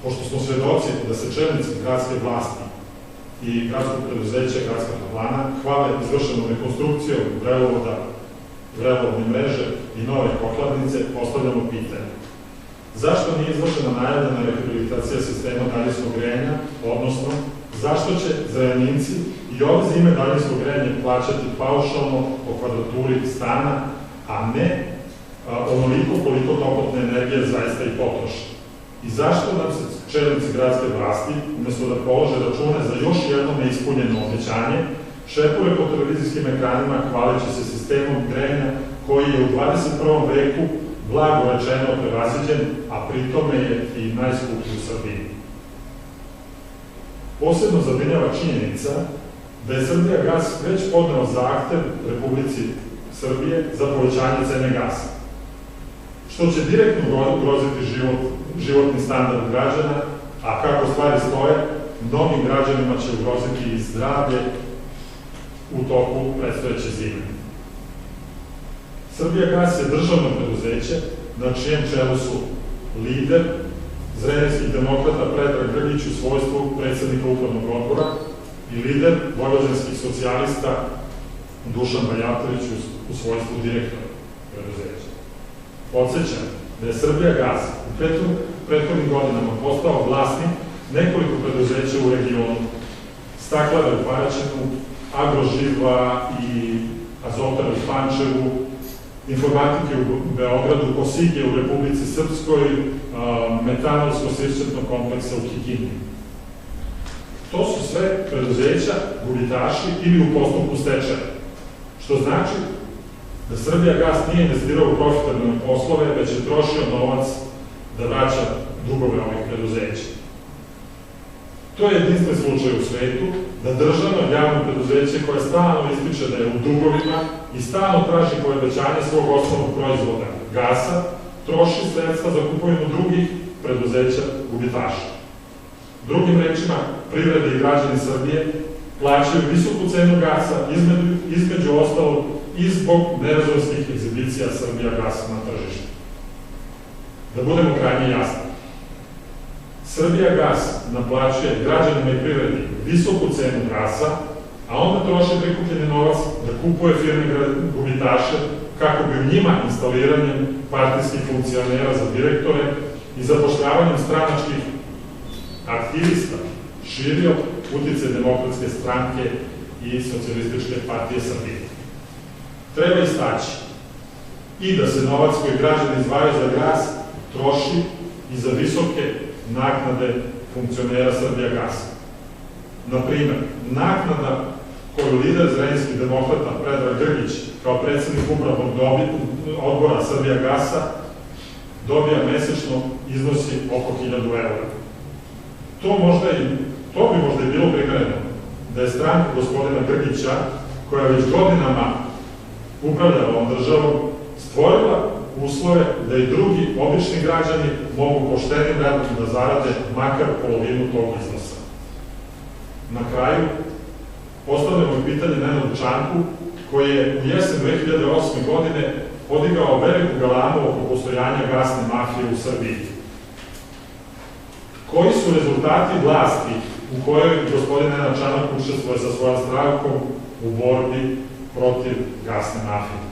pošto smo svedoci da se čelnici gradske vlasti i gradskog preduzeća gradska toplana hvale izvršenom rekonstrukcijom vrevovoda, vrevovodne mreže i nove pokladnice, postavljamo pitanje. Zašto nije izvršena najavljena rehabilitacija sistema daljinskog grejanja, odnosno zašto će Zrenjaninci i ove zime daljinsko grejanje plaćati paušalno po kvadraturi stana, a ne onoliko koliko toplotne energije zaista i potroši? I zašto nam se čelnici gradske vlasti, umesto da polože račune za još jedno neispunjeno obećanje, šepure po televizijskim ekranima hvaleći se sistemom grejanja koji je u 21. veku blago rečeno prevaziđen, a pritome je i najskuplji u Srbiji. Posebno zabrinjava činjenica da je Srbijagas već podneo zahtev Republici Srbije za povećanje cene gasa, što će direktno ugroziti životni standard građana, a kako stvari stoje, mnogim građanima će ugroziti i zdravlje u toku predstojeće zime. Srbijagas je državno preduzeće na čijem čelu su lider zrenjaninskih demokrata Predrag Grgić u svojstvu predsednika upravnog odbora i lider vojvođanskih socijalista Dušan Bajatović u svojstvu direktora preduzeća. Podsećam da je Srbijagas u prethodnim godinama postao vlasnik nekoliko preduzeća u regionu: Staklara u Paraćinu, Agroživa i Azotara u Pančevu, Informatike u Beogradu, Kosige u Republici Srpskoj, Metanolsko-sirćetnog kompleksa u Kikindi. To su sve preduzeća gubitaši ili u postupku stečaja, što znači da Srbijagas nije investirao u profitabilne poslove, već je trošio novac da vraća dugove ovih preduzeća. To je jedinstven slučaj u svetu, da državno javno preduzeće koje stalno ističe da je u dugovima i stalno traži povećanje svog osnovnog proizvoda, gasa, troši sredstva za kupovinu drugih preduzeća gubitaša. Drugim rečima, privreda i građani Srbije plaćaju visoku cenu gasa, između ostalog i zbog nerezonskih egzibicija Srbijagasa na tržištu. Da budemo krajnje jasni, Srbijagas naplaćuje građanima i privredi visoku cenu gasa, a onda troši prikupljeni novac da kupuje firme gubitaše kako bi u njima instaliranjem partijskih funkcionera za direktore i zapošljavanjem stranačkih aktivista širio uticaj Demokratske stranke i Socijalističke partije Srbije. Treba istaći i da se novac koji građani izdvajaju za gas troši i za visoke naknade funkcionera Srbijagasa. Naprimer, naknada koju lider zrenjaninskih demokrata Predrag Grgić kao predsednik upravnog odbora Srbijagasa dobija mesečno iznosi oko 1000 evra. To bi možda i bilo primereno da je stranka gospodina Grgića, koja već godinama upravlja ovom državom, stvorila uslove da i drugi obični građani mogu poštenim radom da zarade makar polovinu tog iznosa. Na kraju, postavljamo i pitanje Nenadu Čanku, koji je u jesen 2008. godine podigao veliku galamu oko postojanja gasne mafije u Srbiji. Koji su rezultati vlasti u kojoj gospodin Nenad Čanak učestvuje sa svojom strankom u borbi protiv gasne mafije?